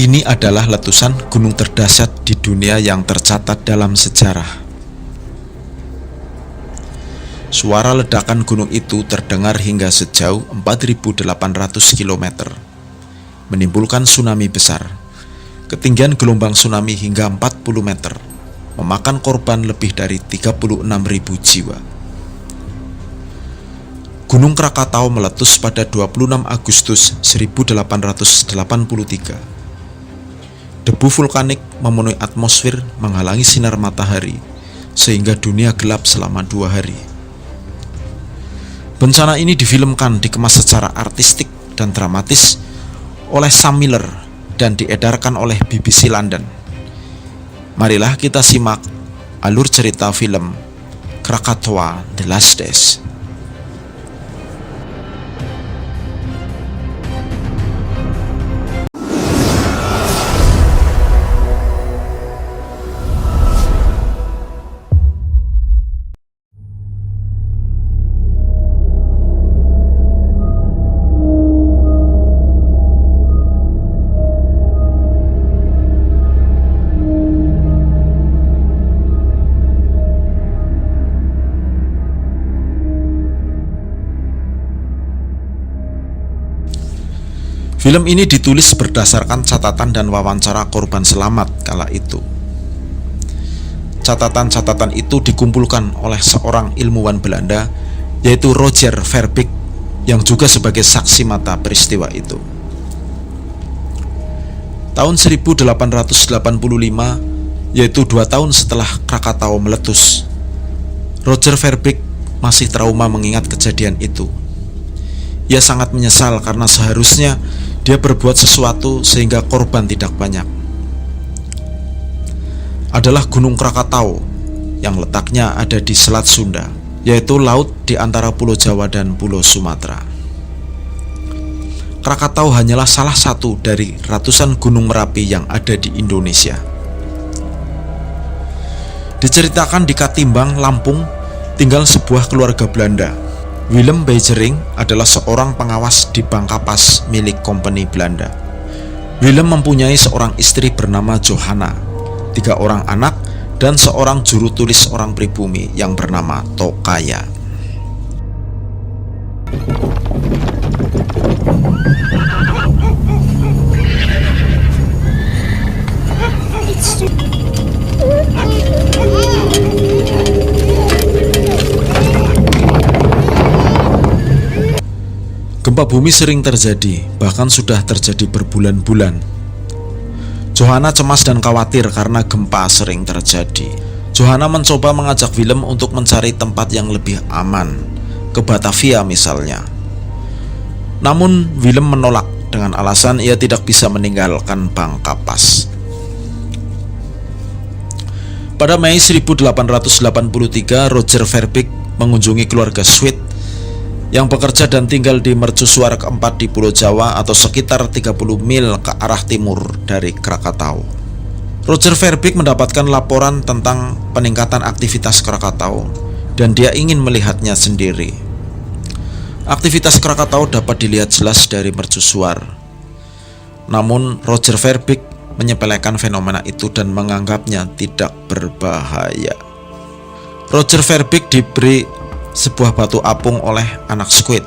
Ini adalah letusan gunung terdahsyat di dunia yang tercatat dalam sejarah. Suara ledakan gunung itu terdengar hingga sejauh 4.800 km, menimbulkan tsunami besar. Ketinggian gelombang tsunami hingga 40 meter, memakan korban lebih dari 36.000 jiwa. Gunung Krakatau meletus pada 26 Agustus 1883. Debu vulkanik memenuhi atmosfer menghalangi sinar matahari, sehingga dunia gelap selama 2 hari. Bencana ini difilmkan, dikemas secara artistik dan dramatis oleh Sam Miller dan diedarkan oleh BBC London. Marilah kita simak alur cerita film Krakatoa The Last Days. Film ini ditulis berdasarkan catatan dan wawancara korban selamat kala itu. Catatan-catatan itu dikumpulkan oleh seorang ilmuwan Belanda, yaitu Roger Verbeek, yang juga sebagai saksi mata peristiwa itu. Tahun 1885, yaitu 2 tahun setelah Krakatau meletus, Roger Verbeek masih trauma mengingat kejadian itu. Ia sangat menyesal karena seharusnya dia berbuat sesuatu sehingga korban tidak banyak. Adalah Gunung Krakatau yang letaknya ada di Selat Sunda, yaitu laut di antara Pulau Jawa dan Pulau Sumatera. Krakatau hanyalah salah satu dari ratusan gunung Merapi yang ada di Indonesia. Diceritakan di Katimbang, Lampung, tinggal sebuah keluarga Belanda. Willem Beijering adalah seorang pengawas di bank kapas milik kompeni Belanda. Willem mempunyai seorang istri bernama Johanna, 3 orang anak, dan seorang juru tulis orang pribumi yang bernama Tokaya. Gempa bumi sering terjadi, bahkan sudah terjadi berbulan-bulan. Johanna cemas dan khawatir karena gempa sering terjadi. Johanna mencoba mengajak Willem untuk mencari tempat yang lebih aman, ke Batavia misalnya. Namun Willem menolak dengan alasan ia tidak bisa meninggalkan bank kapas. Pada Mei 1883, Roger Verbeek mengunjungi keluarga Sweet yang bekerja dan tinggal di mercusuar keempat di Pulau Jawa atau sekitar 30 mil ke arah timur dari Krakatau. Roger Verbeek mendapatkan laporan tentang peningkatan aktivitas Krakatau dan dia ingin melihatnya sendiri. Aktivitas Krakatau dapat dilihat jelas dari mercusuar. Namun Roger Verbeek menyepelekan fenomena itu dan menganggapnya tidak berbahaya. Roger Verbeek diberi sebuah batu apung oleh anak squid.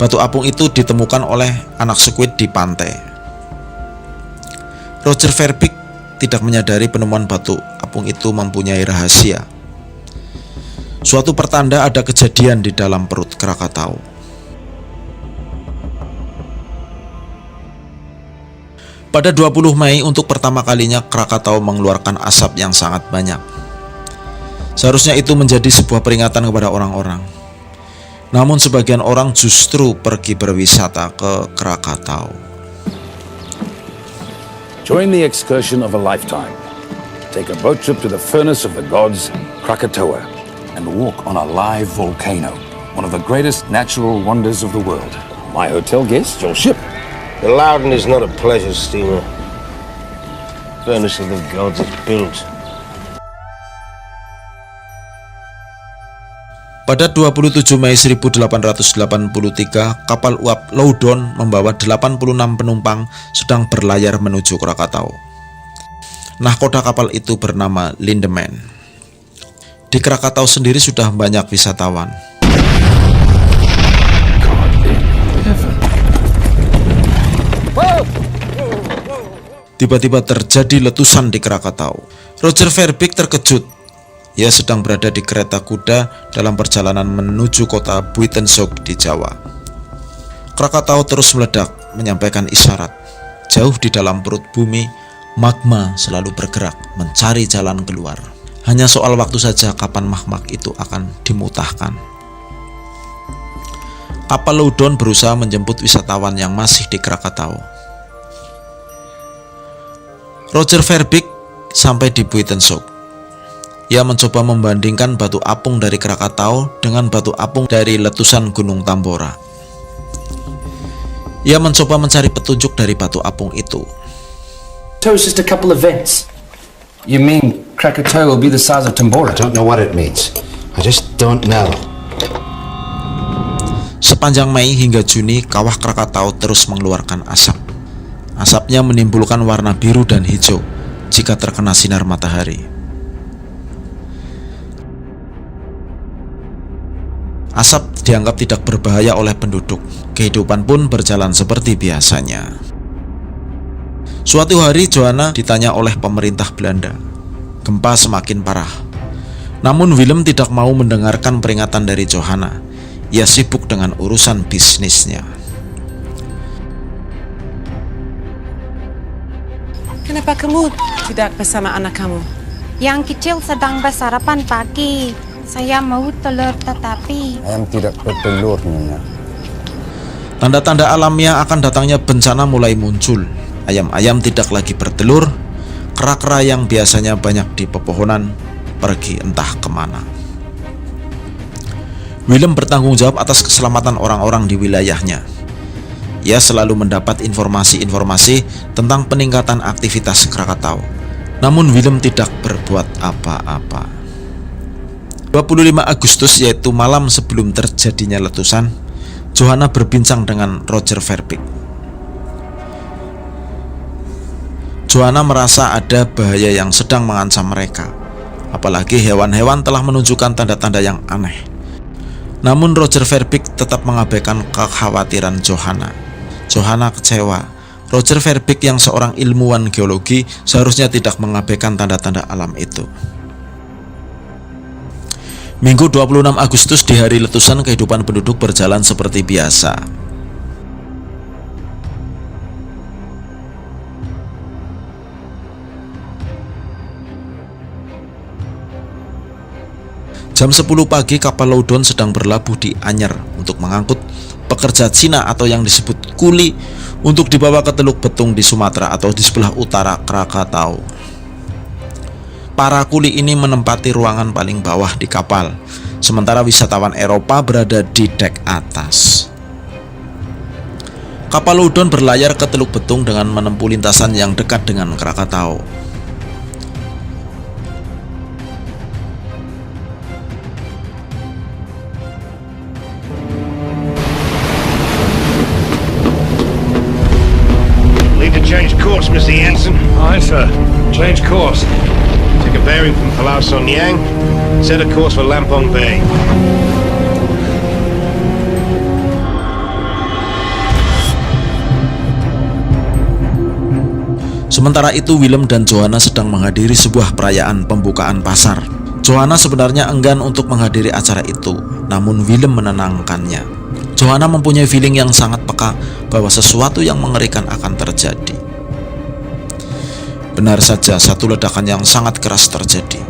Batu apung itu ditemukan oleh anak squid di pantai. Roger Verbeek tidak menyadari penemuan batu apung itu mempunyai rahasia. Suatu pertanda ada kejadian di dalam perut Krakatau. Pada 20 Mei untuk pertama kalinya Krakatau mengeluarkan asap yang sangat banyak. Seharusnya itu menjadi sebuah peringatan kepada orang-orang. Namun sebagian orang justru pergi berwisata ke Krakatau. Join the excursion of a lifetime. Take a boat trip to the furnace of the gods, Krakatoa, and walk on a live volcano, one of the greatest natural wonders of the world. My hotel guest, your ship. The Loudon is not a pleasure steamer. Furnace of the gods is built. Pada 27 Mei 1883, kapal uap Loudon membawa 86 penumpang sedang berlayar menuju Krakatau. Nahkoda kapal itu bernama Lindeman. Di Krakatau sendiri sudah banyak wisatawan. Tiba-tiba terjadi letusan di Krakatau. Roger Verbeek terkejut. Ia sedang berada di kereta kuda dalam perjalanan menuju kota Buitenzorg di Jawa. Krakatau terus meledak, menyampaikan isyarat. Jauh di dalam perut bumi, magma selalu bergerak mencari jalan keluar. Hanya soal waktu saja kapan magma itu akan dimutahkan. Kapal Loudon berusaha menjemput wisatawan yang masih di Krakatau. Roger Verbeek sampai di Buitenzorg. Ia mencoba membandingkan batu apung dari Krakatau dengan batu apung dari letusan Gunung Tambora. Ia mencoba mencari petunjuk dari batu apung itu. So it's just a couple of vents. You mean Krakatoa will be the size of Tambora? I don't know what it means. I just don't know. Sepanjang Mei hingga Juni, kawah Krakatau terus mengeluarkan asap. Asapnya menimbulkan warna biru dan hijau jika terkena sinar matahari. Asap dianggap tidak berbahaya oleh penduduk. Kehidupan pun berjalan seperti biasanya. Suatu hari Johanna ditanya oleh pemerintah Belanda. Gempa semakin parah. Namun Willem tidak mau mendengarkan peringatan dari Johanna. Ia sibuk dengan urusan bisnisnya. Kenapa kamu tidak bersama anak kamu? Yang kecil sedang bersarapan pagi. Saya mau telur tetapi Ayam tidak bertelur, Nyonya. Tanda-tanda alamiah akan datangnya bencana mulai muncul. Ayam-ayam tidak lagi bertelur. Kera-kera yang biasanya banyak di pepohonan pergi entah kemana. Willem bertanggung jawab atas keselamatan orang-orang di wilayahnya. Ia selalu mendapat informasi-informasi tentang peningkatan aktivitas Krakatau. Namun Willem tidak berbuat apa-apa. 25 Agustus, yaitu malam sebelum terjadinya letusan, Johanna berbincang dengan Roger Verbeek. Johanna merasa ada bahaya yang sedang mengancam mereka. Apalagi hewan-hewan telah menunjukkan tanda-tanda yang aneh. Namun Roger Verbeek tetap mengabaikan kekhawatiran Johanna. Johanna kecewa. Roger Verbeek yang seorang ilmuwan geologi seharusnya tidak mengabaikan tanda-tanda alam itu. Minggu 26 Agustus di hari letusan, kehidupan penduduk berjalan seperti biasa. Jam 10 pagi kapal Loudon sedang berlabuh di Anyer untuk mengangkut pekerja Cina atau yang disebut kuli untuk dibawa ke Teluk Betung di Sumatera atau di sebelah utara Krakatau. Para kuli ini menempati ruangan paling bawah di kapal, sementara wisatawan Eropa berada di dek atas. Kapal Loudon berlayar ke Teluk Betung dengan menempuh lintasan yang dekat dengan Krakatau. Need to change course, Mr. Jensen. Aye, sir. Change course. Take a bearing from Palau Son Yang. Set a course for Lampong Bay. Sementara itu Willem dan Johanna sedang menghadiri sebuah perayaan pembukaan pasar. Johanna sebenarnya enggan untuk menghadiri acara itu, namun Willem menenangkannya. Johanna mempunyai feeling yang sangat peka bahwa sesuatu yang mengerikan akan terjadi. Benar saja, satu ledakan yang sangat keras terjadi.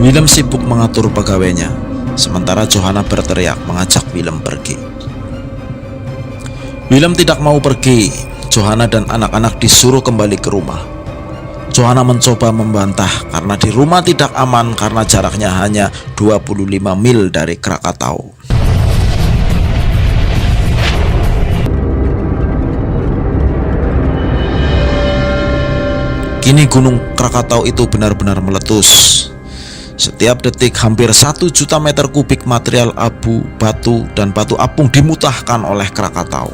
Willem sibuk mengatur pegawainya, sementara Johanna berteriak mengajak Willem pergi. Willem tidak mau pergi. Johanna dan anak-anak disuruh kembali ke rumah. Johanna mencoba membantah karena di rumah tidak aman karena jaraknya hanya 25 mil dari Krakatau. Kini Gunung Krakatau itu benar-benar meletus. Setiap detik hampir 1 juta meter kubik material abu, batu, dan batu apung dimutahkan oleh Krakatau.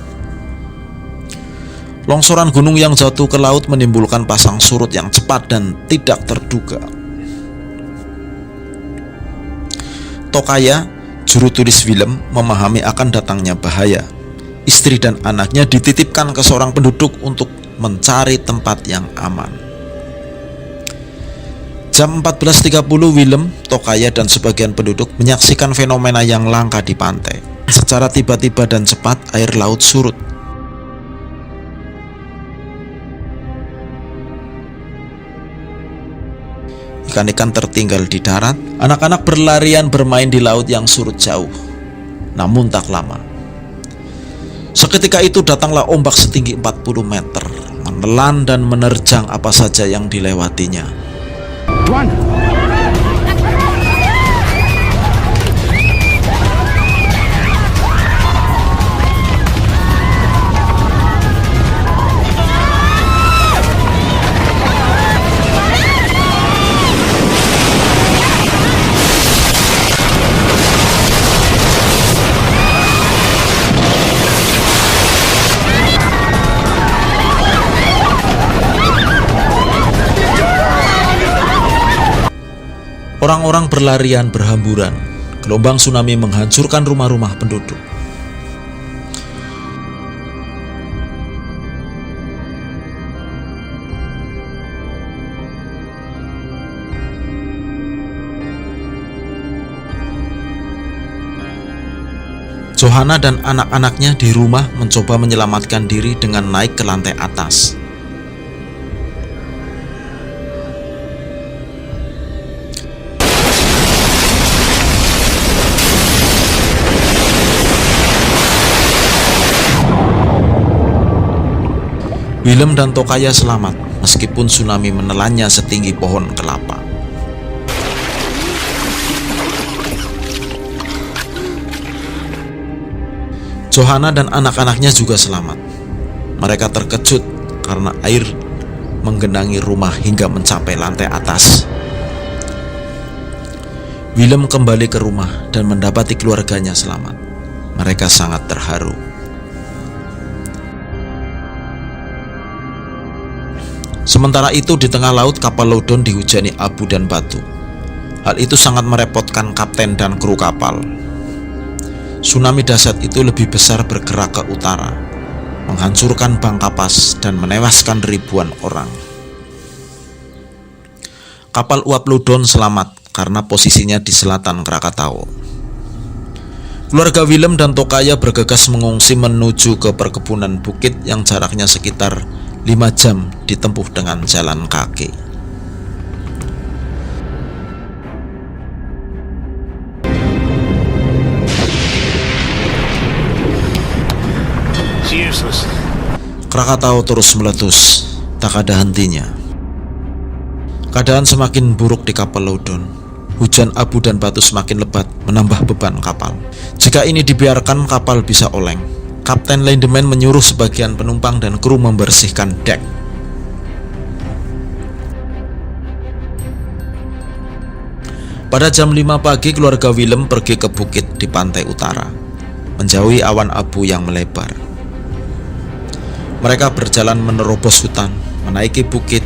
Longsoran gunung yang jatuh ke laut menimbulkan pasang surut yang cepat dan tidak terduga. Tokaya, juru tulis Willem, memahami akan datangnya bahaya. Istri dan anaknya dititipkan ke seorang penduduk untuk mencari tempat yang aman. Jam 14.30 Willem, Tokaya, dan sebagian penduduk menyaksikan fenomena yang langka di pantai. Secara tiba-tiba dan cepat air laut surut. Ikan-ikan tertinggal di darat. Anak-anak berlarian bermain di laut yang surut jauh, namun tak lama. Seketika itu datanglah ombak setinggi 40 meter, menelan dan menerjang apa saja yang dilewatinya. Tuan! Orang-orang berlarian berhamburan. Gelombang tsunami menghancurkan rumah-rumah penduduk. Johanna dan anak-anaknya di rumah mencoba menyelamatkan diri dengan naik ke lantai atas. Willem dan Tokaya selamat meskipun tsunami menelannya setinggi pohon kelapa. Johanna dan anak-anaknya juga selamat. Mereka terkejut karena air menggenangi rumah hingga mencapai lantai atas. Willem kembali ke rumah dan mendapati keluarganya selamat. Mereka sangat terharu. Sementara itu di tengah laut kapal Loudon dihujani abu dan batu. Hal itu sangat merepotkan kapten dan kru kapal. Tsunami dahsyat itu lebih besar bergerak ke utara, menghancurkan bank kapas dan menewaskan ribuan orang. Kapal uap Loudon selamat karena posisinya di selatan Krakatau. Keluarga Willem dan Tokaya bergegas mengungsi menuju ke perkebunan bukit yang jaraknya sekitar 5 jam ditempuh dengan jalan kaki. Krakatau terus meletus, tak ada hentinya. Keadaan semakin buruk di kapal Loudon. Hujan abu dan batu semakin lebat, menambah beban kapal. Jika ini dibiarkan, kapal bisa oleng. Kapten Lindemann menyuruh sebagian penumpang dan kru membersihkan dek. Pada jam 5 pagi, keluarga Willem pergi ke bukit di pantai utara, menjauhi awan abu yang melebar. Mereka berjalan menerobos hutan, menaiki bukit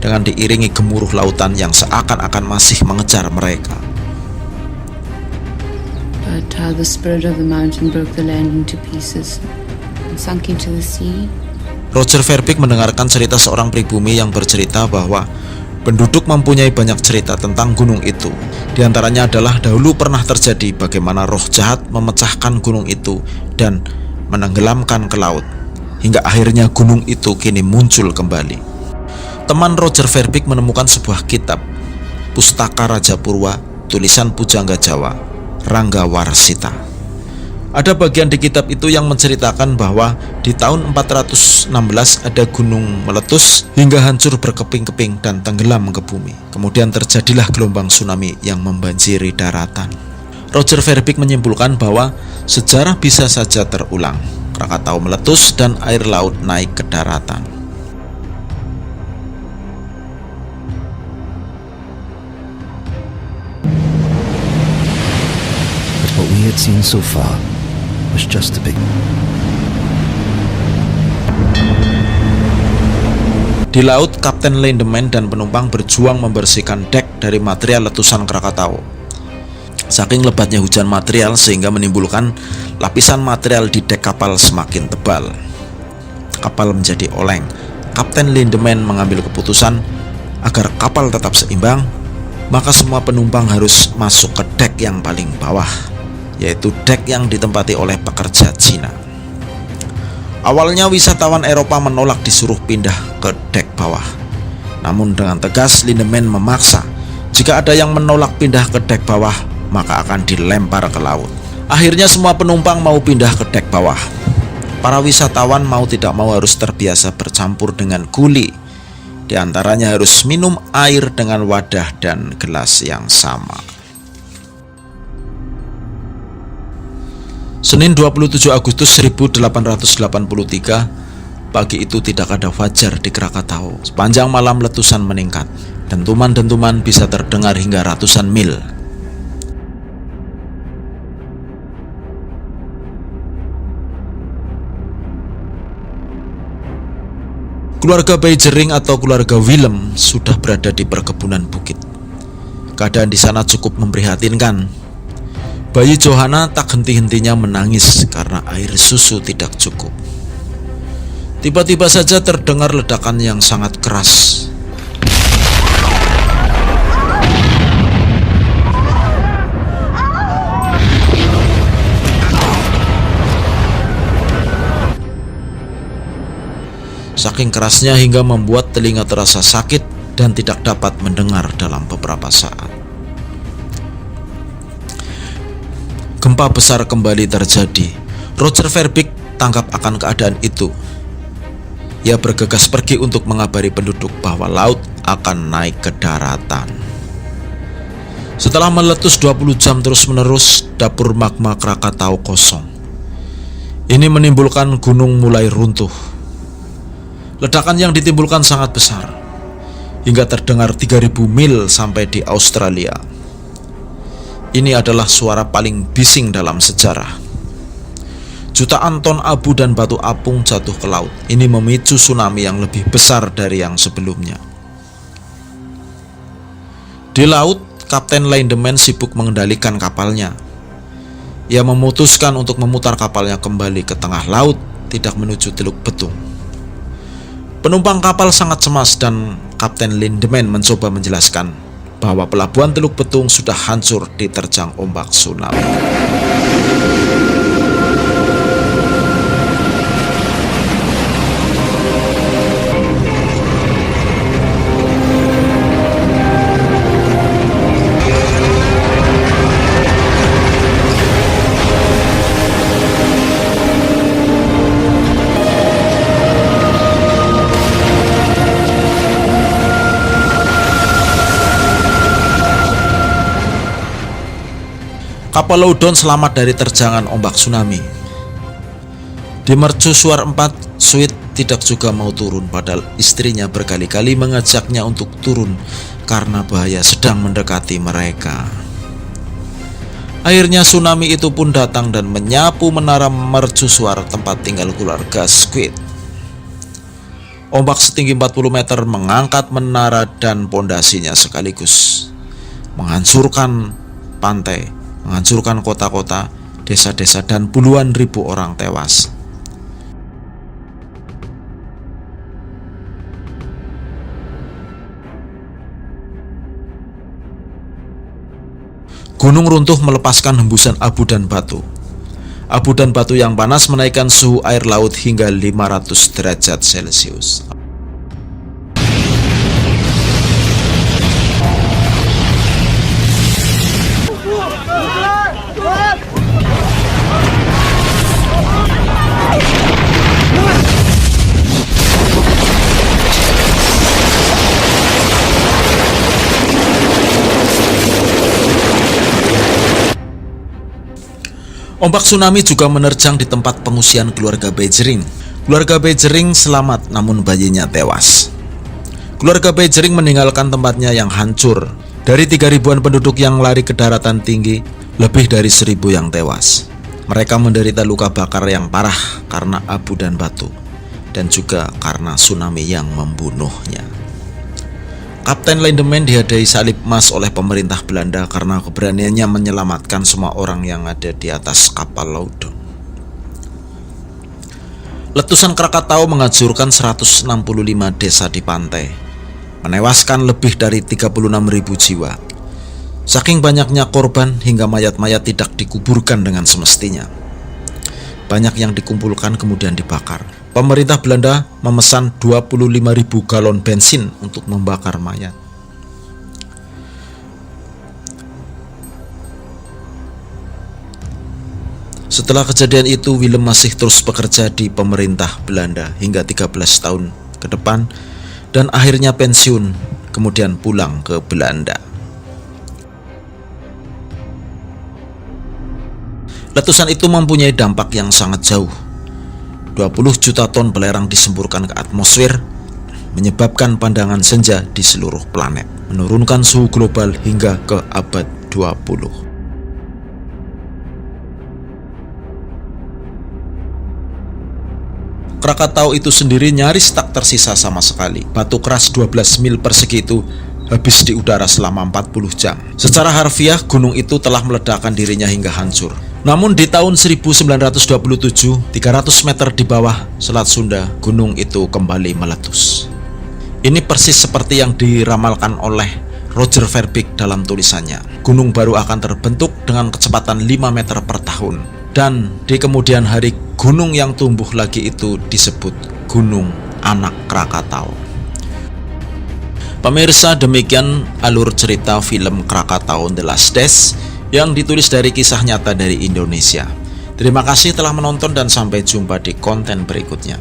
dengan diiringi gemuruh lautan yang seakan-akan masih mengejar mereka. But how the spirit of the mountain broke the land into pieces and sunk into the sea. Roger Verbeek mendengarkan cerita seorang pribumi yang bercerita bahwa penduduk mempunyai banyak cerita tentang gunung itu. Di antaranya adalah dahulu pernah terjadi bagaimana roh jahat memecahkan gunung itu dan menenggelamkan ke laut, hingga akhirnya gunung itu kini muncul kembali. Teman Roger Verbeek menemukan sebuah kitab, Pustaka Raja Purwa, tulisan Pujangga Jawa, Rangga Warsita. Ada bagian di kitab itu yang menceritakan bahwa di tahun 416 ada gunung meletus hingga hancur berkeping-keping dan tenggelam ke bumi. Kemudian terjadilah gelombang tsunami yang membanjiri daratan. Roger Verbeek menyimpulkan bahwa sejarah bisa saja terulang. Krakatau meletus dan air laut naik ke daratan. But what we had seen so far was just a big... Di laut, Kapten Lindemann dan penumpang berjuang membersihkan dek dari material letusan Krakatau. Saking lebatnya hujan material sehingga menimbulkan lapisan material di dek kapal semakin tebal. Kapal menjadi oleng. Kapten Lindemann mengambil keputusan agar kapal tetap seimbang, maka semua penumpang harus masuk ke dek yang paling bawah, yaitu dek yang ditempati oleh pekerja Cina. Awalnya wisatawan Eropa menolak disuruh pindah ke dek bawah. Namun dengan tegas Lindemann memaksa, jika ada yang menolak pindah ke dek bawah, maka akan dilempar ke laut. Akhirnya semua penumpang mau pindah ke dek bawah. Para wisatawan mau tidak mau harus terbiasa bercampur dengan kuli. Di antaranya harus minum air dengan wadah dan gelas yang sama. Senin 27 Agustus 1883, pagi itu tidak ada fajar di Krakatau. Sepanjang malam letusan meningkat. Dentuman-dentuman bisa terdengar hingga ratusan mil. Keluarga Beijering atau keluarga Willem sudah berada di perkebunan bukit. Keadaan di sana cukup memprihatinkan. Bayi Johanna tak henti-hentinya menangis karena air susu tidak cukup. Tiba-tiba saja terdengar ledakan yang sangat keras. Saking kerasnya hingga membuat telinga terasa sakit dan tidak dapat mendengar dalam beberapa saat. Gempa besar kembali terjadi. Roger Verbeek tangkap akan keadaan itu. Ia bergegas pergi untuk mengabari penduduk bahwa laut akan naik ke daratan. Setelah meletus 20 jam terus-menerus, dapur magma Krakatau kosong. Ini menimbulkan gunung mulai runtuh. Ledakan yang ditimbulkan sangat besar, hingga terdengar 3000 mil sampai di Australia. Ini adalah suara paling bising dalam sejarah. Jutaan ton abu dan batu apung jatuh ke laut. Ini memicu tsunami yang lebih besar dari yang sebelumnya. Di laut, Kapten Lindemann sibuk mengendalikan kapalnya. Ia memutuskan untuk memutar kapalnya kembali ke tengah laut, tidak menuju Teluk Betung. Penumpang kapal sangat cemas dan Kapten Lindemann mencoba menjelaskan bahwa pelabuhan Teluk Betung sudah hancur diterjang ombak tsunami. Kapal Loudon selamat dari terjangan ombak tsunami. Di mercusuar 4, Sweet tidak juga mau turun, padahal istrinya berkali-kali mengajaknya untuk turun karena bahaya sedang mendekati mereka. Akhirnya tsunami itu pun datang dan menyapu menara mercusuar tempat tinggal keluarga Squid. Ombak setinggi 40 meter mengangkat menara dan pondasinya sekaligus, menghancurkan pantai, menghancurkan kota-kota, desa-desa, dan puluhan ribu orang tewas. Gunung runtuh melepaskan hembusan abu dan batu. Abu dan batu yang panas menaikkan suhu air laut hingga 500 derajat Celcius. Ombak tsunami juga menerjang di tempat pengungsian keluarga Bejering. Keluarga Bejering selamat, namun bayinya tewas. Keluarga Bejering meninggalkan tempatnya yang hancur. Dari 3.000-an penduduk yang lari ke daratan tinggi, lebih dari 1.000 yang tewas. Mereka menderita luka bakar yang parah karena abu dan batu, dan juga karena tsunami yang membunuhnya. Kapten Lindeman dihadiahi salib emas oleh pemerintah Belanda karena keberaniannya menyelamatkan semua orang yang ada di atas kapal Loudon. Letusan Krakatau menghancurkan 165 desa di pantai, menewaskan lebih dari 36.000 jiwa. Saking banyaknya korban hingga mayat-mayat tidak dikuburkan dengan semestinya. Banyak yang dikumpulkan kemudian dibakar. Pemerintah Belanda memesan 25.000 galon bensin untuk membakar mayat. Setelah kejadian itu, Willem masih terus bekerja di pemerintah Belanda hingga 13 tahun ke depan dan akhirnya pensiun, kemudian pulang ke Belanda. Letusan itu mempunyai dampak yang sangat jauh. 20 juta ton belerang disemburkan ke atmosfer, menyebabkan pandangan senja di seluruh planet, menurunkan suhu global hingga ke abad 20. Krakatau itu sendiri nyaris tak tersisa sama sekali. Batu keras 12 mil persegi itu habis di udara selama 40 jam. Secara harfiah, gunung itu telah meledakkan dirinya hingga hancur. Namun di tahun 1927, 300 meter di bawah Selat Sunda, gunung itu kembali meletus. Ini persis seperti yang diramalkan oleh Roger Verbeek dalam tulisannya. Gunung baru akan terbentuk dengan kecepatan 5 meter per tahun. Dan di kemudian hari, gunung yang tumbuh lagi itu disebut Gunung Anak Krakatau. Pemirsa, demikian alur cerita film Krakatau The Last Days yang ditulis dari kisah nyata dari Indonesia. Terima kasih telah menonton dan sampai jumpa di konten berikutnya.